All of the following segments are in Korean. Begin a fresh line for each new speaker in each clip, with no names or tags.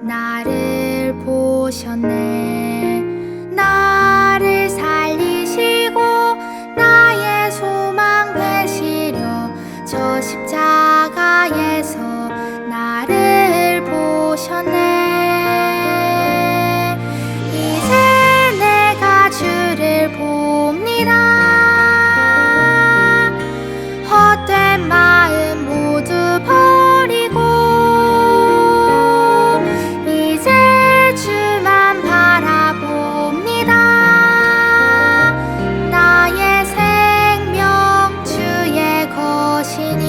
나를 보셨네. 나를 살리시고 나의 소망 되시려 저 십자가에서 나를 보셨네. 이제 내가 주를 봅니다. 헛된 마음 모두 버리고 이제 주만 바라봅니다. 나의 생명 주의 것이니.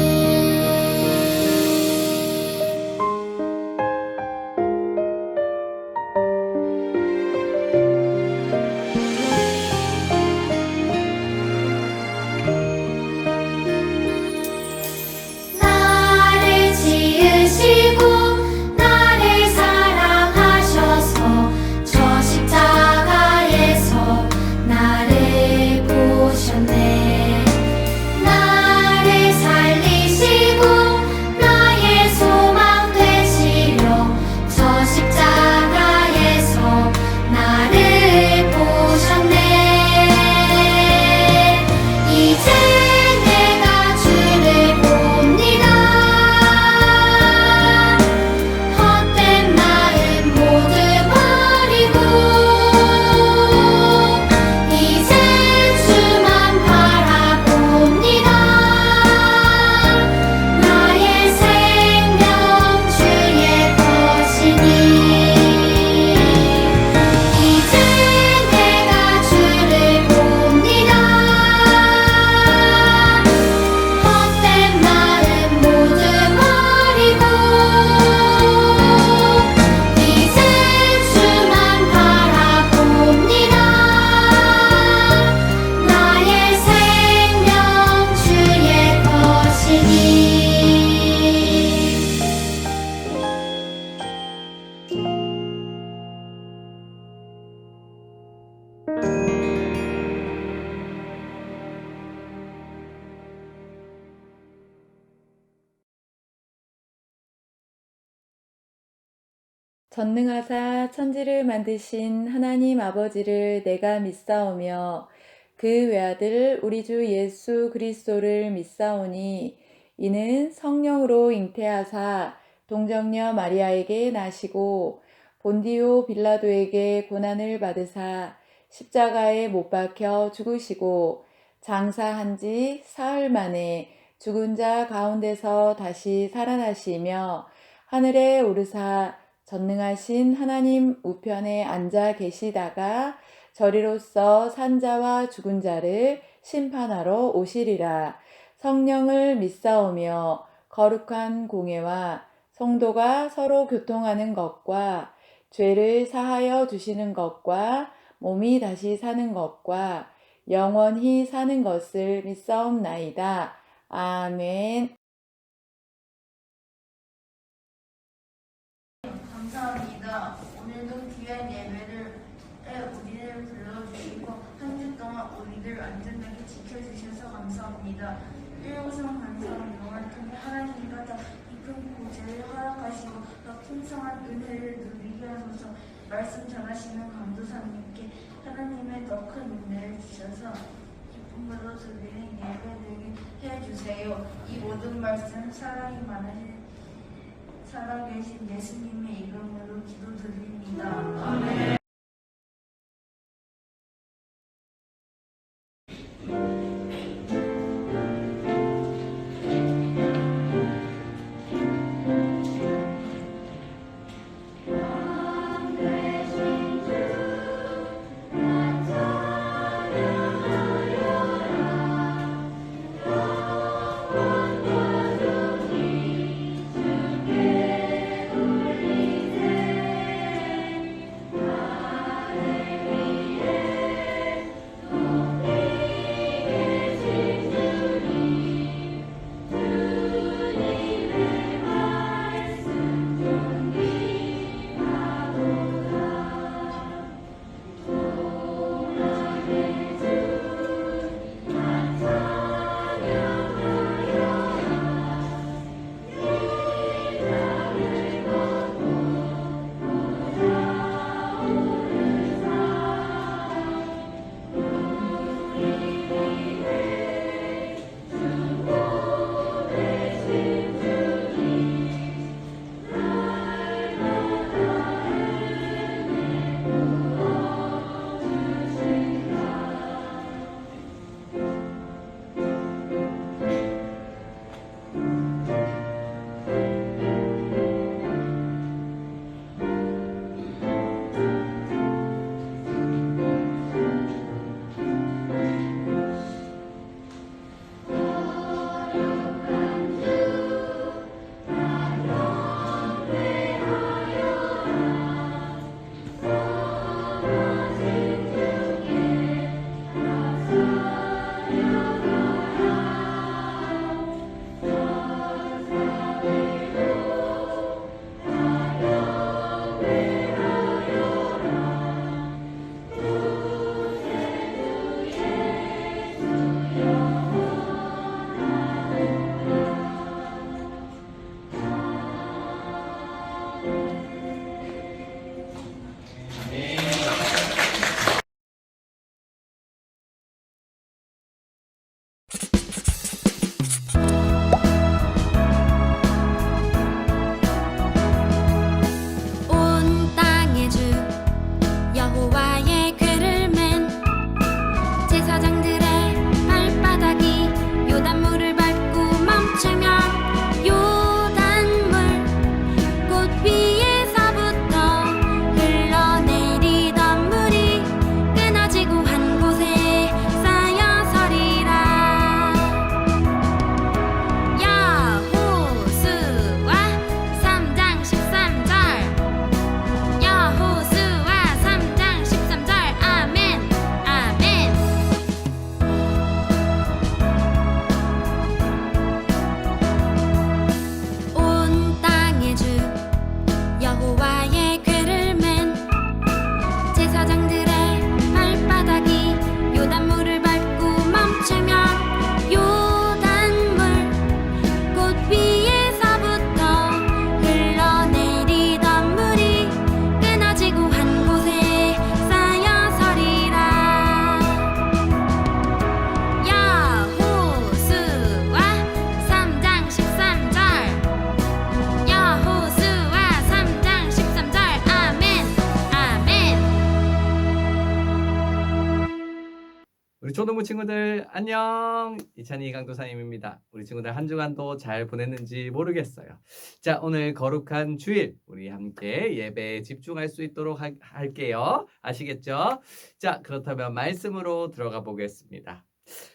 나를 지으시고 나를 사랑하셔서 저 십자가에서 나를 보셨네. 나를 살리시고 나의 소망 되시려 저 십자가에서 나를 보셨네. 이제 내가 주를 봅니다. 헛된 마음 모두 버리고 이제 주만 바라봅니다. 나의 생명 주의 것이니. 이제 내가 주를 봅니다. 헛된 마음 모두 버리고 이제 주만 바라봅니다. 나의 생명 주의 것이니.
전능하사 천지를 만드신 하나님 아버지를 내가 믿사오며 그 외아들 우리 주 예수 그리스도를 믿사오니 이는 성령으로 잉태하사 동정녀 마리아에게 나시고 본디오 빌라도에게 고난을 받으사 십자가에 못 박혀 죽으시고 장사한 지 사흘 만에 죽은 자 가운데서 다시 살아나시며 하늘에 오르사 전능하신 하나님 우편에 앉아 계시다가 저리로서 산자와 죽은 자를 심판하러 오시리라. 성령을 믿사오며 거룩한 공예와 성도가 서로 교통하는 것과 죄를 사하여 주시는 것과 몸이 다시 사는 것과 영원히 사는 것을 믿사옵나이다. 아멘.
감사합니다. 오늘도 귀한 예배를 우리를 불러주시고 한 주 동안 우리를 안전하게 지켜주셔서 감사합니다. 일요성 반성 영을 통해 하나님과 더 깊은 고제를 허락하시고 더 풍성한 은혜를 누리게 하소서. 말씀 전하시는 강도사님께 하나님의 더 큰 은혜를 주셔서 기쁨으로 드리는 예배되게 해주세요. 이 모든 말씀 사랑이 많으신 살아계신 예수님의 이름으로 기도드립니다. 아멘.
우리 초등부 친구들 안녕. 이찬희 강도사님입니다. 우리 친구들 한 주간도 잘 보냈는지 모르겠어요. 자, 오늘 거룩한 주일 우리 함께 예배에 집중할 수 있도록 할게요. 아시겠죠? 자, 그렇다면 말씀으로 들어가 보겠습니다.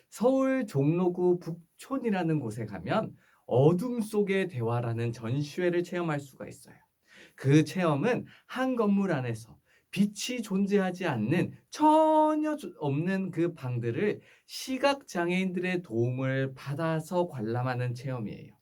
서울 종로구 북촌이라는 곳에 가면 어둠 속의 대화라는 전시회를 체험할 수가 있어요. 그 체험은 한 건물 안에서 빛이 존재하지 않는 전혀 없는 그 방들을 시각장애인들의 도움을 받아서 관람하는 체험이에요.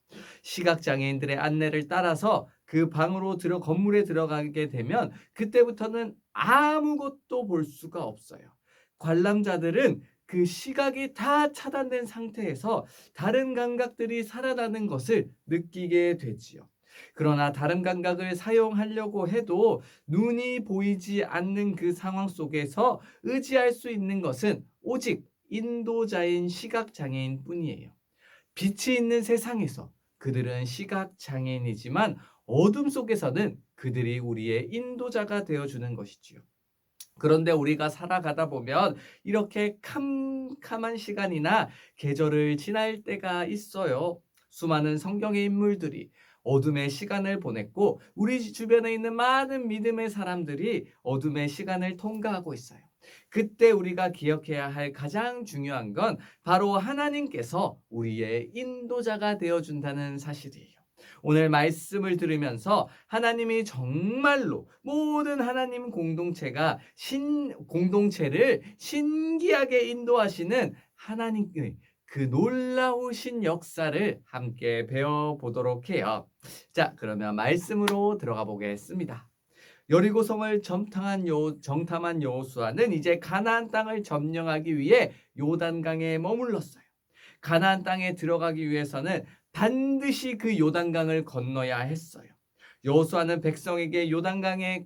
시각장애인들의 안내를 따라서 그 방으로 건물에 들어가게 되면 그때부터는 아무것도 볼 수가 없어요. 관람자들은 그 시각이 다 차단된 상태에서 다른 감각들이 살아나는 것을 느끼게 되지요. 그러나 다른 감각을 사용하려고 해도 눈이 보이지 않는 그 상황 속에서 의지할 수 있는 것은 오직 인도자인 시각장애인 뿐이에요. 빛이 있는 세상에서 그들은 시각장애인이지만 어둠 속에서는 그들이 우리의 인도자가 되어주는 것이지요. 그런데 우리가 살아가다 보면 이렇게 캄캄한 시간이나 계절을 지날 때가 있어요. 수많은 성경의 인물들이 어둠의 시간을 보냈고 우리 주변에 있는 많은 믿음의 사람들이 어둠의 시간을 통과하고 있어요. 그때 우리가 기억해야 할 가장 중요한 건 바로 하나님께서 우리의 인도자가 되어준다는 사실이에요. 오늘 말씀을 들으면서 하나님이 정말로 모든 하나님 공동체를 신기하게 인도하시는 하나님의 그 놀라우신 역사를 함께 배워보도록 해요. 자, 그러면 말씀으로 들어가 보겠습니다. 여리고성을 정탐한 여호수아는 이제 가나안 땅을 점령하기 위해 요단강에 머물렀어요. 가나안 땅에 들어가기 위해서는 반드시 그 요단강을 건너야 했어요. 여호수아는 백성에게 요단강을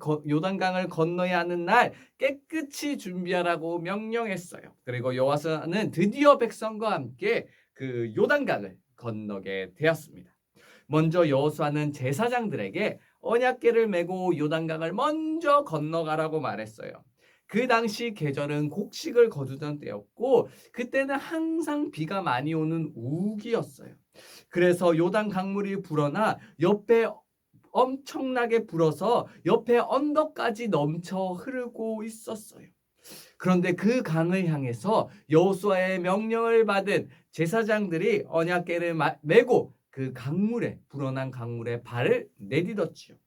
건너야 하는 날 깨끗이 준비하라고 명령했어요. 그리고 여호수아는 드디어 백성과 함께 그 요단강을 건너게 되었습니다. 먼저 여호수아는 제사장들에게 언약궤를 메고 요단강을 먼저 건너가라고 말했어요. 그 당시 계절은 곡식을 거두던 때였고 그때는 항상 비가 많이 오는 우기였어요. 그래서 요단 강물이 불어나 옆에 엄청나게 불어서 옆에 언덕까지 넘쳐 흐르고 있었어요. 그런데 그 강을 향해서 여호수아의 명령을 받은 제사장들이 언약궤를 메고 그 불어난 강물에 발을 내딛었지요.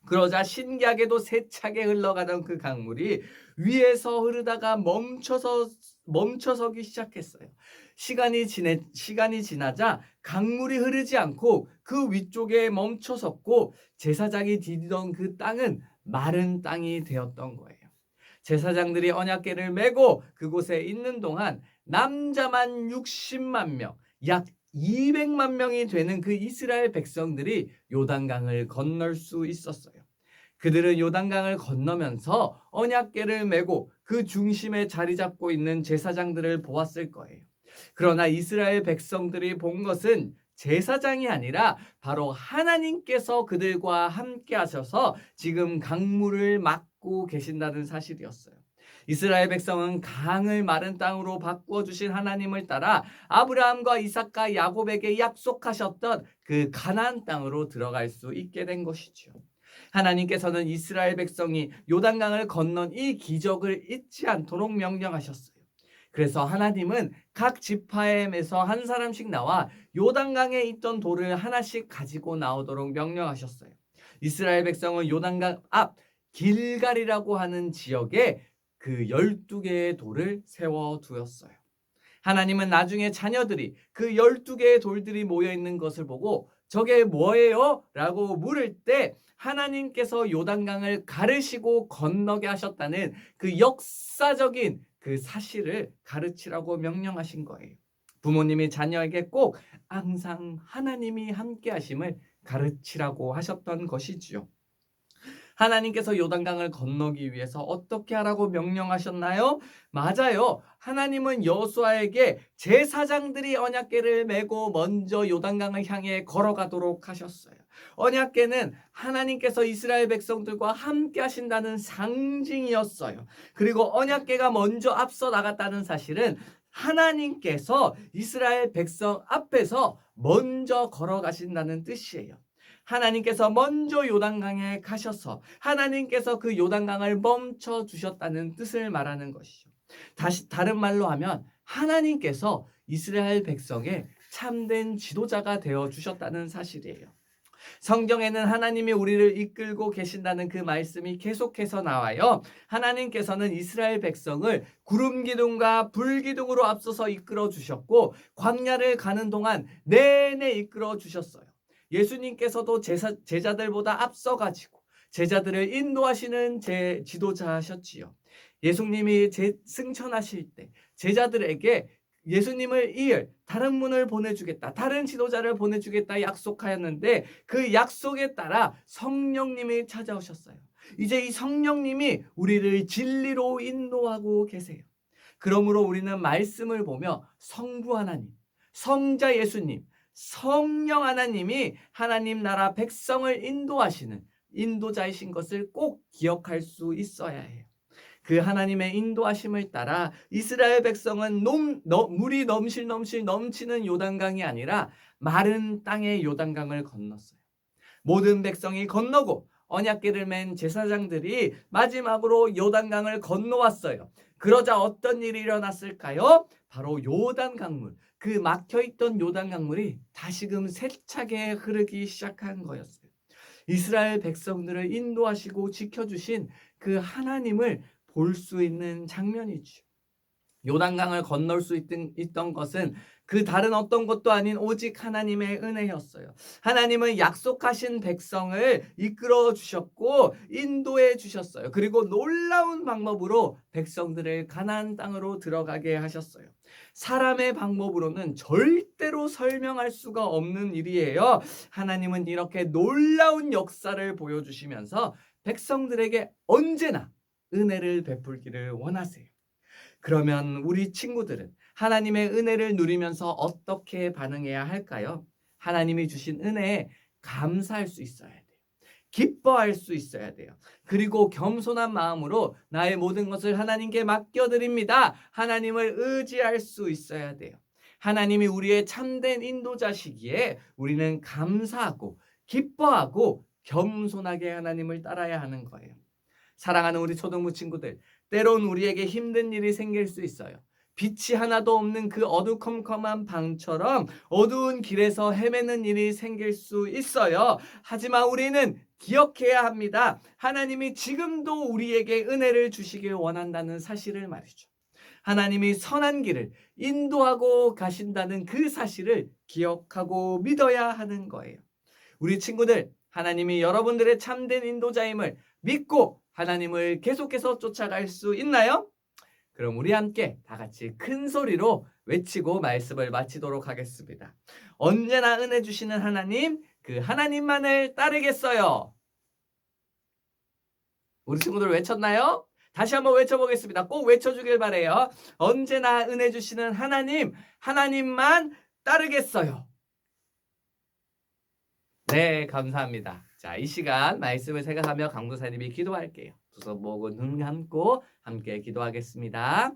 그러자 신기하게도 세차게 흘러가던 그 강물이 위에서 흐르다가 멈춰서기 시작했어요. 시간이 지나자 강물이 흐르지 않고 그 위쪽에 멈춰섰고 제사장이 디디던 그 땅은 마른 땅이 되었던 거예요. 제사장들이 언약궤를 메고 그곳에 있는 동안 남자만 60만 명, 약 200만 명이 되는 그 이스라엘 백성들이 요단강을 건널 수 있었어요. 그들은 요단강을 건너면서 언약궤를 메고 그 중심에 자리 잡고 있는 제사장들을 보았을 거예요. 그러나 이스라엘 백성들이 본 것은 제사장이 아니라 바로 하나님께서 그들과 함께 하셔서 지금 강물을 막고 계신다는 사실이었어요. 이스라엘 백성은 강을 마른 땅으로 바꾸어 주신 하나님을 따라 아브라함과 이삭과 야곱에게 약속하셨던 그 가나안 땅으로 들어갈 수 있게 된 것이죠. 하나님께서는 이스라엘 백성이 요단강을 건넌 이 기적을 잊지 않도록 명령하셨어요. 그래서 하나님은 각 지파에서 한 사람씩 나와 요단강에 있던 돌을 하나씩 가지고 나오도록 명령하셨어요. 이스라엘 백성은 요단강 앞 길갈이라고 하는 지역에 그 12개의 돌을 세워두었어요. 하나님은 나중에 자녀들이 그 12개의 돌들이 모여있는 것을 보고 저게 뭐예요? 라고 물을 때 하나님께서 요단강을 가르시고 건너게 하셨다는 그 역사적인 그 사실을 가르치라고 명령하신 거예요. 부모님이 자녀에게 꼭 항상 하나님이 함께 하심을 가르치라고 하셨던 것이지요. 하나님께서 요단강을 건너기 위해서 어떻게 하라고 명령하셨나요? 맞아요. 하나님은 여호수아에게 제사장들이 언약궤를 메고 먼저 요단강을 향해 걸어가도록 하셨어요. 언약궤는 하나님께서 이스라엘 백성들과 함께 하신다는 상징이었어요. 그리고 언약궤가 먼저 앞서 나갔다는 사실은 하나님께서 이스라엘 백성 앞에서 먼저 걸어가신다는 뜻이에요. 하나님께서 먼저 요단강에 가셔서 하나님께서 그 요단강을 멈춰 주셨다는 뜻을 말하는 것이죠. 다른 말로 하면 하나님께서 이스라엘 백성의 참된 지도자가 되어 주셨다는 사실이에요. 성경에는 하나님이 우리를 이끌고 계신다는 그 말씀이 계속해서 나와요. 하나님께서는 이스라엘 백성을 구름 기둥과 불 기둥으로 앞서서 이끌어 주셨고 광야를 가는 동안 내내 이끌어 주셨어요. 예수님께서도 제자들보다 앞서가지고 제자들을 인도하시는 지도자셨지요. 예수님이 승천하실 때 제자들에게 예수님을 이을 다른 분을 보내주겠다, 다른 지도자를 보내주겠다 약속하였는데 그 약속에 따라 성령님이 찾아오셨어요. 이제 이 성령님이 우리를 진리로 인도하고 계세요. 그러므로 우리는 말씀을 보며 성부 하나님, 성자 예수님, 성령 하나님이 하나님 나라 백성을 인도하시는 인도자이신 것을 꼭 기억할 수 있어야 해요. 그 하나님의 인도하심을 따라 이스라엘 백성은 물이 넘실 넘치는 요단강이 아니라 마른 땅의 요단강을 건넜어요. 모든 백성이 건너고 언약궤를 맨 제사장들이 마지막으로 요단강을 건너왔어요. 그러자 어떤 일이 일어났을까요? 바로 요단강물, 그 막혀있던 요단강물이 다시금 세차게 흐르기 시작한 거였어요. 이스라엘 백성들을 인도하시고 지켜주신 그 하나님을 볼 수 있는 장면이죠. 요단강을 건널 수 있던 것은 그 다른 어떤 것도 아닌 오직 하나님의 은혜였어요. 하나님은 약속하신 백성을 이끌어 주셨고 인도해 주셨어요. 그리고 놀라운 방법으로 백성들을 가나안 땅으로 들어가게 하셨어요. 사람의 방법으로는 절대로 설명할 수가 없는 일이에요. 하나님은 이렇게 놀라운 역사를 보여주시면서 백성들에게 언제나 은혜를 베풀기를 원하세요. 그러면 우리 친구들은 하나님의 은혜를 누리면서 어떻게 반응해야 할까요? 하나님이 주신 은혜에 감사할 수 있어야 돼요. 기뻐할 수 있어야 돼요. 그리고 겸손한 마음으로 나의 모든 것을 하나님께 맡겨드립니다. 하나님을 의지할 수 있어야 돼요. 하나님이 우리의 참된 인도자시기에 우리는 감사하고 기뻐하고 겸손하게 하나님을 따라야 하는 거예요. 사랑하는 우리 초등부 친구들, 때론 우리에게 힘든 일이 생길 수 있어요. 빛이 하나도 없는 그 어두컴컴한 방처럼 어두운 길에서 헤매는 일이 생길 수 있어요. 하지만 우리는 기억해야 합니다. 하나님이 지금도 우리에게 은혜를 주시길 원한다는 사실을 말이죠. 하나님이 선한 길을 인도하고 가신다는 그 사실을 기억하고 믿어야 하는 거예요. 우리 친구들, 하나님이 여러분들의 참된 인도자임을 믿고 하나님을 계속해서 쫓아갈 수 있나요? 그럼 우리 함께 다 같이 큰 소리로 외치고 말씀을 마치도록 하겠습니다. 언제나 은혜 주시는 하나님, 그 하나님만을 따르겠어요. 우리 친구들 외쳤나요? 다시 한번 외쳐보겠습니다. 꼭 외쳐주길 바래요. 언제나 은혜 주시는 하나님, 하나님만 따르겠어요. 네, 감사합니다. 자, 이 시간 말씀을 생각하며 강도사님이 기도할게요. 두 손 모으고 눈 감고 함께 기도하겠습니다.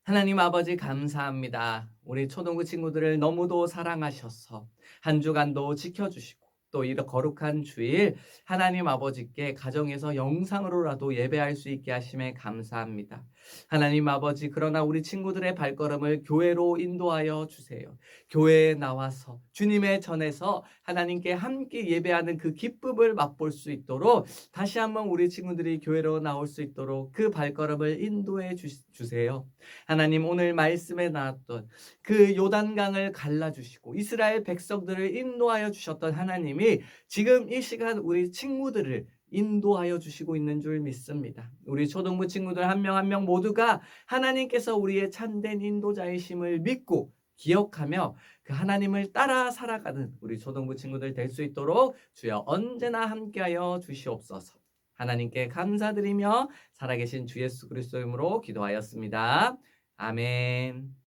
하나님 아버지 감사합니다. 우리 초등부 친구들을 너무도 사랑하셔서 한 주간도 지켜주시고 또 이 거룩한 주일 하나님 아버지께 가정에서 영상으로라도 예배할 수 있게 하심에 감사합니다. 하나님 아버지, 그러나 우리 친구들의 발걸음을 교회로 인도하여 주세요. 교회에 나와서 주님의 전에서 하나님께 함께 예배하는 그 기쁨을 맛볼 수 있도록 다시 한번 우리 친구들이 교회로 나올 수 있도록 그 발걸음을 인도해 주세요. 하나님, 오늘 말씀에 나왔던 그 요단강을 갈라주시고 이스라엘 백성들을 인도하여 주셨던 하나님이 지금 이 시간 우리 친구들을 인도하여 주시고 있는 줄 믿습니다. 우리 초등부 친구들 한 명 한 명 모두가 하나님께서 우리의 참된 인도자이심을 믿고 기억하며 그 하나님을 따라 살아가는 우리 초등부 친구들 될 수 있도록 주여 언제나 함께하여 주시옵소서. 하나님께 감사드리며 살아계신 주 예수 그리스도 이름으로 기도하였습니다. 아멘.